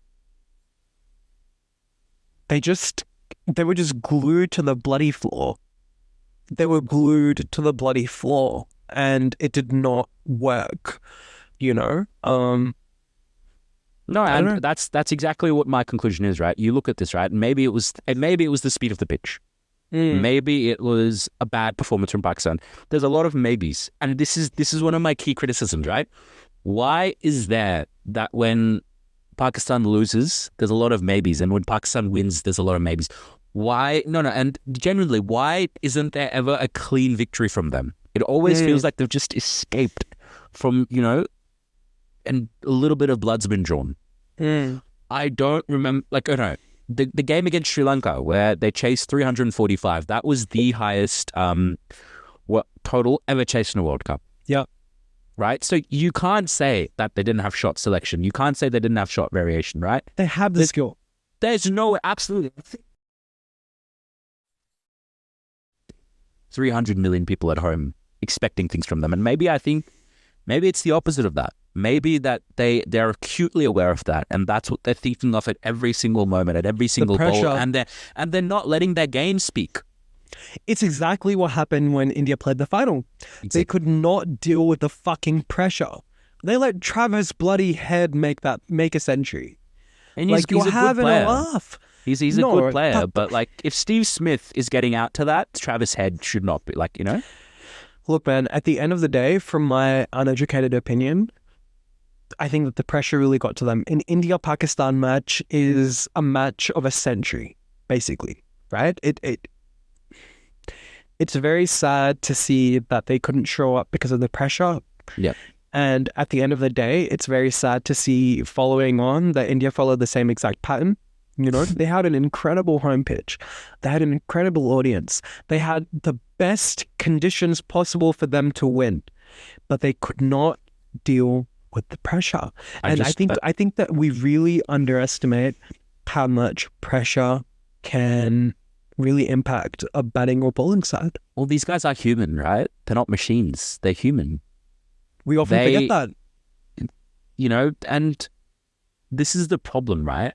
they were just glued to the bloody floor. They were glued to the bloody floor, and it did not work, No, and that's exactly what my conclusion is, right? You look at this, right? Maybe it was the speed of the pitch. Maybe it was a bad performance from Pakistan. There's a lot of maybes, and this is one of my key criticisms, right? Why is that when Pakistan loses, there's a lot of maybes, and when Pakistan wins, there's a lot of maybes? Why? No, and genuinely, why isn't there ever a clean victory from them? It always feels like they've just escaped from, and a little bit of blood's been drawn. I don't remember, the game against Sri Lanka where they chased 345. That was the highest total ever chased in a World Cup. Yeah. Right? So you can't say that they didn't have shot selection. You can't say they didn't have shot variation, right? They have the skill. There's no, absolutely. 300 million people at home expecting things from them. And maybe it's the opposite of that. Maybe that they're acutely aware of that, and that's what they're thinking of at every single moment, at every single ball, and they're not letting their game speak. It's exactly what happened when India played the final. Exactly. They could not deal with the fucking pressure. They let Travis bloody Head make a century. And he's you're a having good player. a laugh. He's a good player, but if Steve Smith is getting out to that, Travis Head should not be, Look, man, at the end of the day, from my uneducated opinion, I think that the pressure really got to them. An India-Pakistan match is a match of a century, basically, right? It's very sad to see that they couldn't show up because of the pressure. Yeah. And at the end of the day, it's very sad to see following on that India followed the same exact pattern. They had an incredible home pitch. They had an incredible audience. They had the best conditions possible for them to win, but they could not deal with the pressure. I think that we really underestimate how much pressure can really impact a batting or bowling side. Well, these guys are human, right? They're not machines. They're human. We often forget that. And this is the problem, right?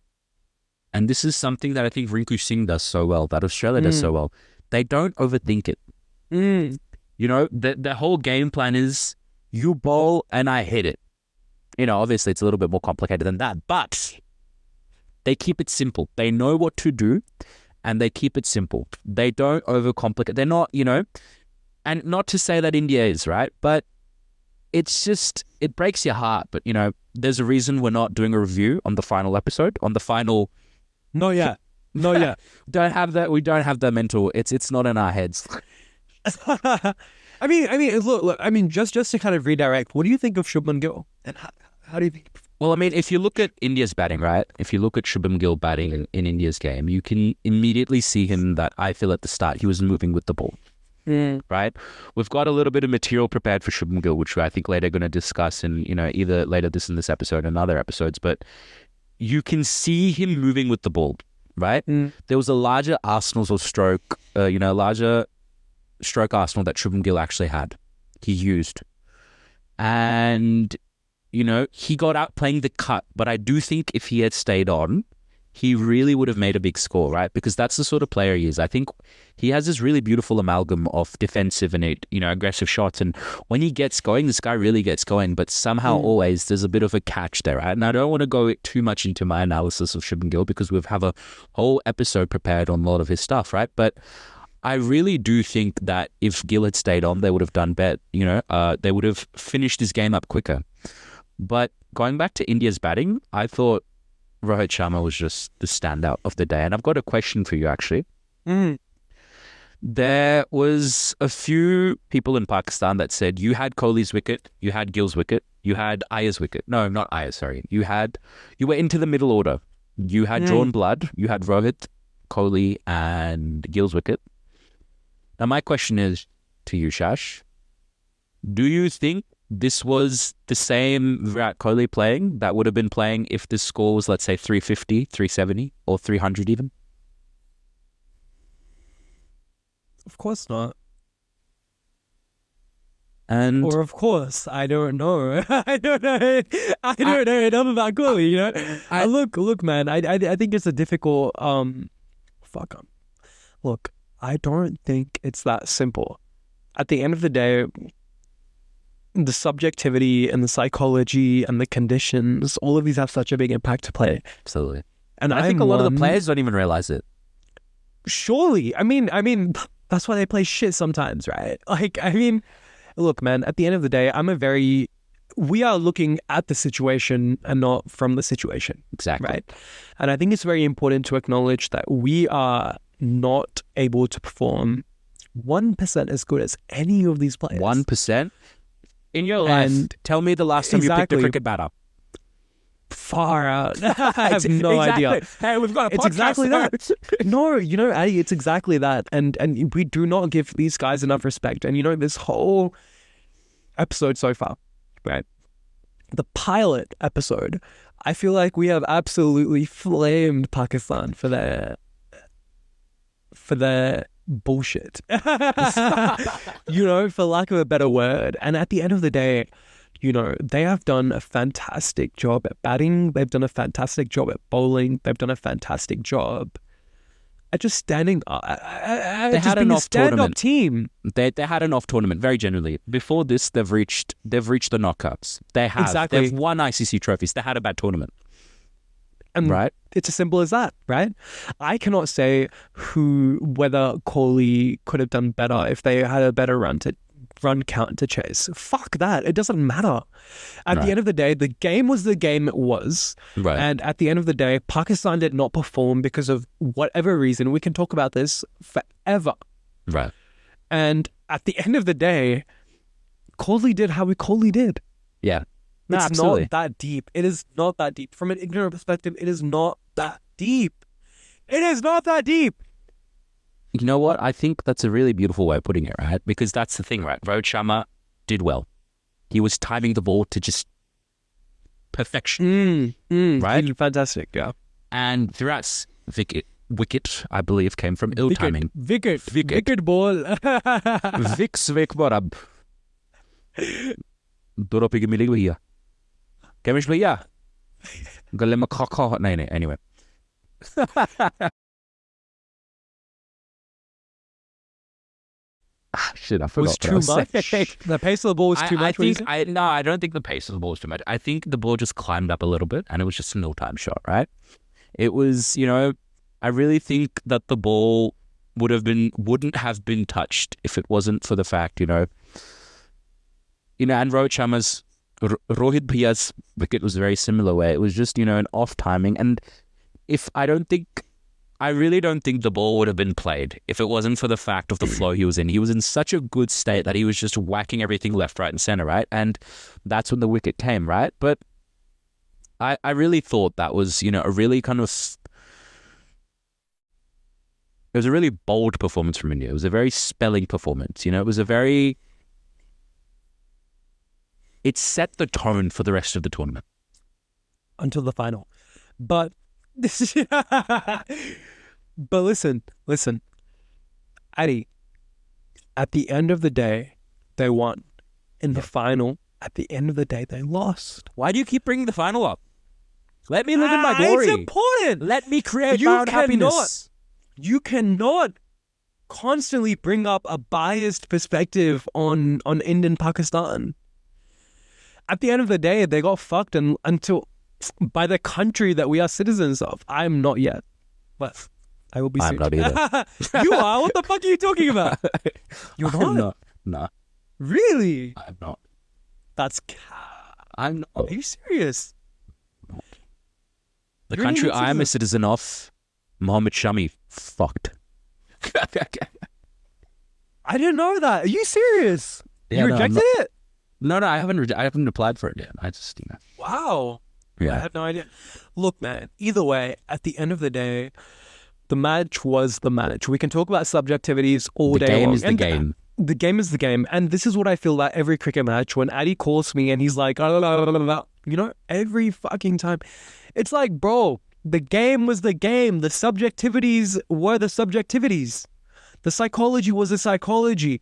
And this is something that I think Rinku Singh does so well, that Australia does so well. They don't overthink it. The whole game plan is you bowl and I hit it. Obviously it's a little bit more complicated than that, but they keep it simple. They know what to do and they keep it simple. They don't overcomplicate. They're not, and not to say that India is, right? But it's just, it breaks your heart. But, there's a reason we're not doing a review on the final episode, on the final... Not yet. Don't have that. We don't have that mental. It's not in our heads. I mean, look. Just to kind of redirect, what do you think of Shubman Gill? And how do you think? Well, if you look at India's batting, right? If you look at Shubman Gill batting in India's game, you can immediately see him that I feel at the start he was moving with the ball. Right? We've got a little bit of material prepared for Shubman Gill, which I think later going to discuss in either later this episode and other episodes, but. You can see him moving with the ball, right? There was a larger arsenal or stroke, larger stroke arsenal that Shubman Gill actually had. He used. And, he got out playing the cut. But I do think if he had stayed on, he really would have made a big score, right? Because that's the sort of player he is. I think he has this really beautiful amalgam of defensive and, aggressive shots. And when he gets going, this guy really gets going. But somehow always there's a bit of a catch there, right? And I don't want to go too much into my analysis of Shubman Gill because we have a whole episode prepared on a lot of his stuff, right? But I really do think that if Gill had stayed on, they would have done better. They would have finished his game up quicker. But going back to India's batting, I thought Rohit Sharma was just the standout of the day. And I've got a question for you, actually. There was a few people in Pakistan that said you had Kohli's wicket, you had Gill's wicket, you had Iyer's wicket. No, not Iyer, sorry. You were into the middle order. You had drawn blood. You had Rohit, Kohli, and Gill's wicket. Now, my question is to you, Shash. Do you think this was the same Virat Kohli playing that would have been playing if the score was, let's say, 350, 370, or 300 even? Of course not. And Or of course, I don't know. I don't know. I don't know enough about Googly, you know. Look, man. I think it's a difficult. Look, I don't think it's that simple. At the end of the day, the subjectivity and the psychology and the conditions, all of these have such a big impact to play. absolutely. And I think a lot of the players don't even realize it. Surely, I mean, that's why they play shit sometimes, right? Like, I mean. Look, man, at the end of the day, we are looking at the situation and not from the situation. Exactly. Right? And I think it's very important to acknowledge that we are not able to perform 1% as good as any of these players. 1%? In your life, tell me the last time you picked a cricket batter. Far out. I have no idea. Hey, we've got a podcast. It's exactly that. No, you know, Addy, it's exactly that. And we do not give these guys enough respect. And, you know, this whole episode so far, right? The pilot episode, I feel like we have absolutely flamed Pakistan for their bullshit. You know, for lack of a better word. And at the end of the day, you know, they have done a fantastic job at batting. They've done a fantastic job at bowling. They've done a fantastic job at just standing up. They had an off tournament team. They had an off tournament. Very genuinely, before this, they've reached the knockouts. They have. Exactly. They've won ICC trophies. They had a bad tournament. And right? It's as simple as that, right? I cannot say whether Kohli could have done better if they had a better run count to chase. Fuck that. It doesn't matter. At the end of the day, the game was the game it was. Right. And at the end of the day, Pakistan did not perform because of whatever reason. We can talk about this forever. Right. And at the end of the day, Kohli did how Kohli did. Yeah. No, it's absolutely. not that deep. It is not that deep. From an ignorant perspective, it is not that deep. It is not that deep. You know what? I think that's a really beautiful way of putting it, right? Because that's the thing, right? Rohit Sharma did well. He was timing the ball to just perfection, right? He did fantastic, yeah. And Virat's wicket, I believe, came from ill timing. Wicket ball. Vix Vik Barab. Duro pigi milig bhaiya. Kemish bhaiya. Galle mein kha. Nahi. Anyway. Shit, I forgot. Was too much. The pace of the ball was too much. I don't think the pace of the ball was too much. I think the ball just climbed up a little bit, and it was just a no-time shot, right? It was, you know, I really think that the ball wouldn't have been touched if it wasn't for the fact, you know, and Rohit Sharma's, Rohit Bhaiya's wicket was a very similar way. It was just, you know, an off timing, and I really don't think the ball would have been played if it wasn't for the fact of the flow he was in. He was in such a good state that he was just whacking everything left, right, and center, right? And that's when the wicket came, right? But I really thought that was, you know, a really kind of... It was a really bold performance from India. It was a very spelling performance, you know? It was a very... It set the tone for the rest of the tournament. Until the final. But... But listen, Addy, at the end of the day, they won. In the final, at the end of the day, they lost. Why do you keep bringing the final up? Let me live in my glory. It's important. Let me create my own happiness. You cannot constantly bring up a biased perspective on Indian Pakistan. At the end of the day, they got fucked by the country that we are citizens of. I'm not yet, but I will be soon. I'm not either. You are? What the fuck are you talking about? You're not? I'm not. No. Really? I'm not. I'm not. Are you serious? The country I am a citizen of, Mohammed Shami, fucked. I didn't know that. Are you serious? Yeah, you rejected it? No, I haven't applied for it yet. I just, you know. Wow. Yeah. I had no idea. Look, man, either way, at the end of the day, the match was the match. We can talk about subjectivities all day long. The game is the game. The game is the game. And this is what I feel like every cricket match when Addy calls me and he's like, you know, every fucking time. It's like, bro, the game was the game. The subjectivities were the subjectivities. The psychology was the psychology.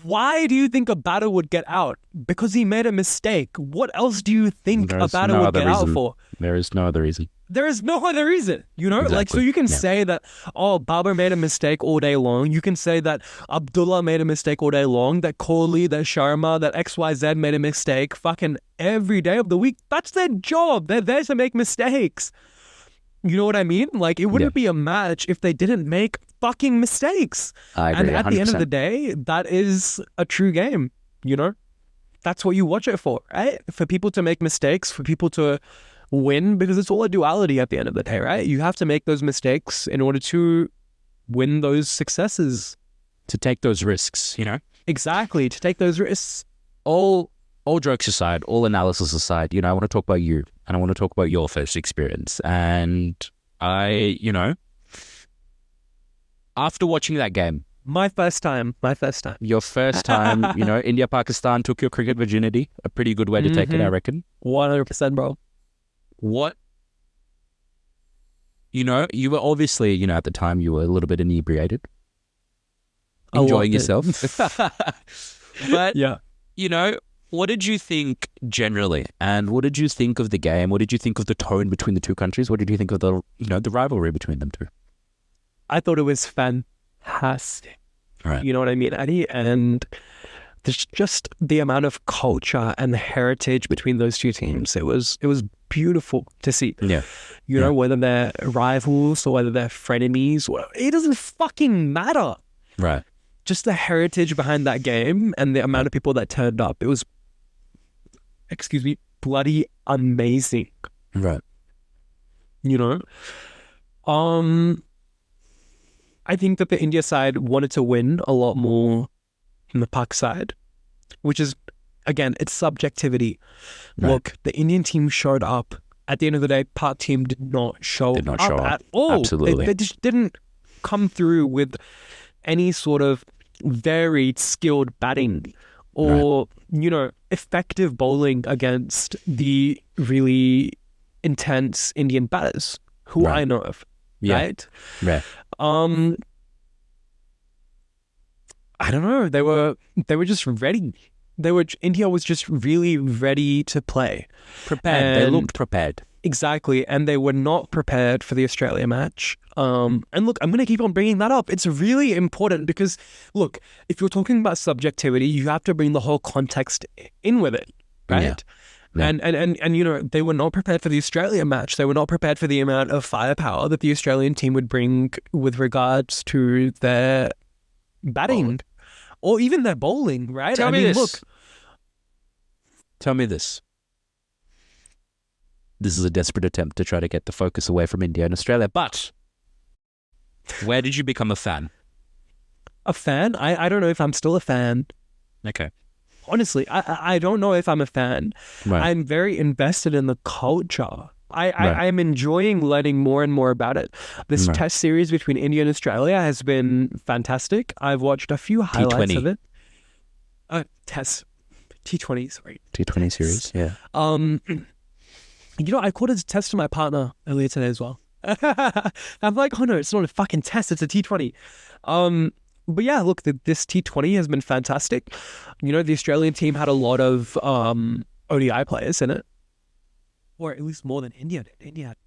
Why do you think a batter would get out? Because he made a mistake. What else do you think a batter would get out for? There is no other reason. There is no other reason, you know? Exactly. Like, so you can say that, oh, Babar made a mistake all day long. You can say that Abdullah made a mistake all day long, that Kohli, that Sharma, that XYZ made a mistake fucking every day of the week. That's their job. They're there to make mistakes. You know what I mean? Like, it wouldn't be a match if they didn't make fucking mistakes. I agree, and at the end of 100%. the day, that is a true game, you know? That's what you watch it for, right? For people to make mistakes, for people to win, because it's all a duality at the end of the day, right? You have to make those mistakes in order to win those successes. To take those risks, you know? Exactly, to take those risks. All jokes aside, all analysis aside, you know, I want to talk about you and I want to talk about your first experience. And I, you know, after watching that game, My first time. your first time, you know, India-Pakistan took your cricket virginity, a pretty good way to take it, I reckon. 100%, bro. What, you know, you were obviously, you know, at the time you were a little bit inebriated, A enjoying lot, dude. yourself. But, Yeah. you know, what did you think generally? And what did you think of the game? What did you think of the tone between the two countries? What did you think of the, you know, the rivalry between them two? I thought it was fantastic. Right. You know what I mean, Addy? And there's just the amount of culture and the heritage between those two teams. It was beautiful to see. Yeah. You know, whether they're rivals or whether they're frenemies, it doesn't fucking matter. Right. Just the heritage behind that game and the amount of people that turned up. It was, bloody amazing. Right. You know? I think that the India side wanted to win a lot more than the Pak side, which is, again, it's subjectivity. Right. Look, the Indian team showed up. At the end of the day, Pak team did not show up at all. Absolutely. They just didn't come through with any sort of varied, skilled batting or, you know, effective bowling against the really intense Indian batters who Right. I know of. Yeah. Right? Right. I don't know. They were just ready. India was just really ready to play. Prepared. They And- looked prepared. Exactly. And they were not prepared for the Australia match. And look, I'm going to keep on bringing that up. It's really important because, look, if you're talking about subjectivity, you have to bring the whole context in with it, right? Yeah. Yeah. And you know, they were not prepared for the Australia match. They were not prepared for the amount of firepower that the Australian team would bring with regards to their batting or even their bowling, right? Tell me this. Look, Tell me this. This is a desperate attempt to try to get the focus away from India and Australia. But where did you become a fan? a fan? I don't know if I'm still a fan. Okay. Honestly, I don't know if I'm a fan. Right. I'm very invested in the culture. Right. I'm enjoying learning more and more about it. This Right. test series between India and Australia has been fantastic. I've watched a few highlights T20. of it. Test T20, sorry. T20 series. Yeah. You know, I called it a test to my partner earlier today as well. I'm like, oh no, it's not a fucking test, it's a T20. But yeah, look, this T20 has been fantastic. You know, the Australian team had a lot of ODI players in it. Or at least more than India did. India had...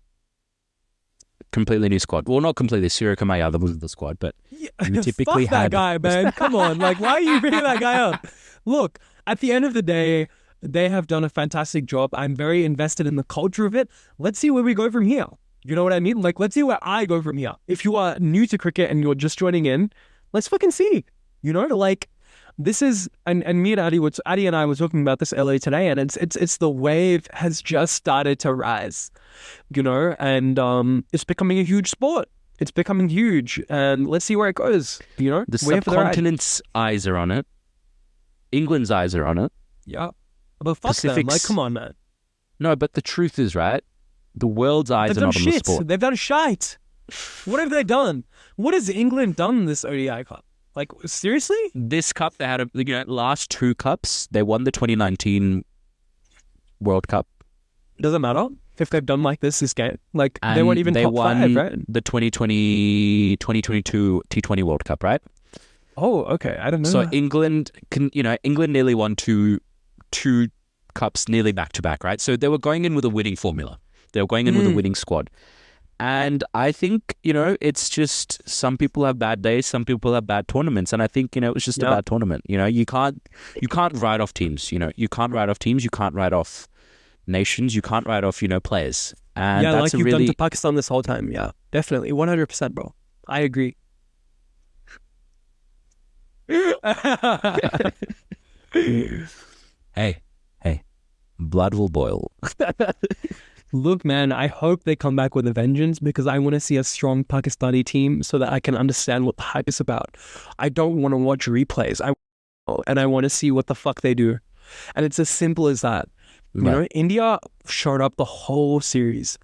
Completely new squad. Well, not completely. Surya Kamaya was the squad, but you typically Fuck that had... guy, man. Come on. Like, why are you bringing that guy up? Look, at the end of the day, they have done a fantastic job. I'm very invested in the culture of it. Let's see where we go from here. You know what I mean? Like, let's see where I go from here. If you are new to cricket and you're just joining in, let's fucking see. You know, like, this is, and me and Addy and I were talking about this earlier today, and it's the wave has just started to rise, you know, and it's becoming a huge sport. It's becoming huge, and let's see where it goes, you know. The We're here for the ride. subcontinent's eyes are on it. England's eyes are on it. Yeah. But fuck them. Pacific's- Like, come on, man. No, but the truth is, right? The world's eyes They've are done not on the shit. sport. They've done shite. What have they done? What has England done this ODI Cup? Like, seriously? This cup, they had last two cups. They won the 2019 World Cup. Doesn't matter. if they've done like this game. Like, And they weren't even they top won 5, right? the 2022 T20 World Cup, right? Oh, okay. I don't know. So England nearly won two cups nearly back to back, right? So they were going in with a winning formula. They were going in with a winning squad. And I think, it's just some people have bad days, some people have bad tournaments. And I think, it was just a bad tournament. You can't write off teams, you can't write off teams, you can't write off nations, you can't write off, players. And yeah, that's like you've done to Pakistan this whole time. Yeah, definitely. 100%, bro. I agree. Hey, blood will boil. Look, man, I hope they come back with a vengeance because I want to see a strong Pakistani team so that I can understand what the hype is about. I don't want to watch replays. I want to see what the fuck they do. And it's as simple as that. Right. India showed up the whole series.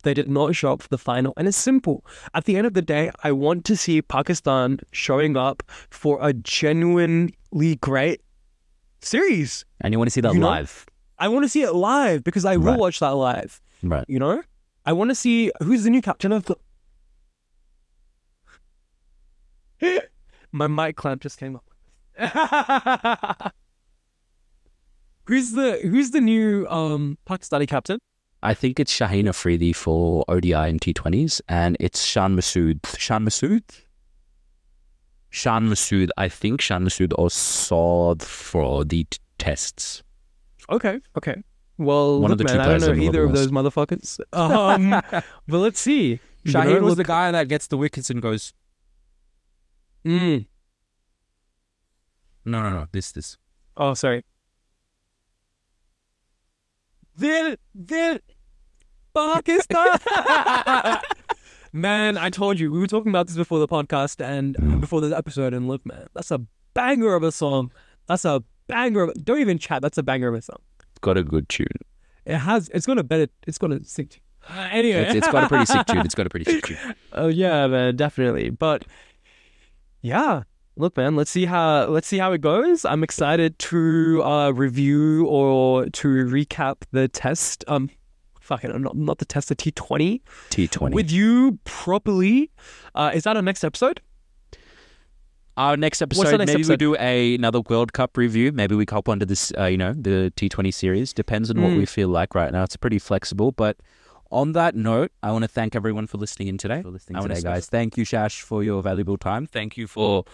They did not show up for the final. And it's simple. At the end of the day, I want to see Pakistan showing up for a genuinely great series. And you want to see that live. I want to see it live because I will watch that live. Right. I want to see who's the new captain of the... My mic clamp just came up. Who's the new Pakistani captain? I think it's Shaheen Afridi for ODI and T20s, and it's Shan Masood. I think Shan Masood or Saad for the tests. Okay. Well, One of look, the two man, I don't players know that either of lost. those motherfuckers. But let's see. Shaheen was the guy that gets the wickets and goes, No. This. Oh, sorry. Dil Pakistan. Man, I told you we were talking about this before the podcast and before this episode. And look, man, that's a banger of a song. Don't even chat. That's a banger of a song. It's got a good tune. It's got a sick tune. Anyway. It's got a pretty sick tune. Oh yeah, man, definitely. But yeah, look, man, let's see how it goes. I'm excited to review or to recap the test. Not the test, the T20. T20 with you properly. Is that our next episode? Our next episode, we do another World Cup review. Maybe we hop onto this, the T20 series. Depends on what we feel like right now. It's pretty flexible. But on that note, I want to thank everyone for listening in today. Guys. Thank you, Shash, for your valuable time. Thank you for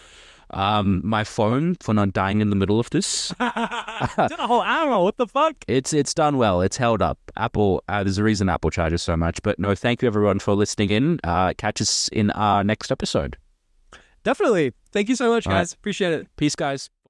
my phone for not dying in the middle of this. Did a whole hour. What the fuck? It's done well. It's held up. Apple, there's a reason Apple charges so much. But no, thank you everyone for listening in. Catch us in our next episode. Definitely. Thank you so much, guys. All right. Appreciate it. Peace, guys.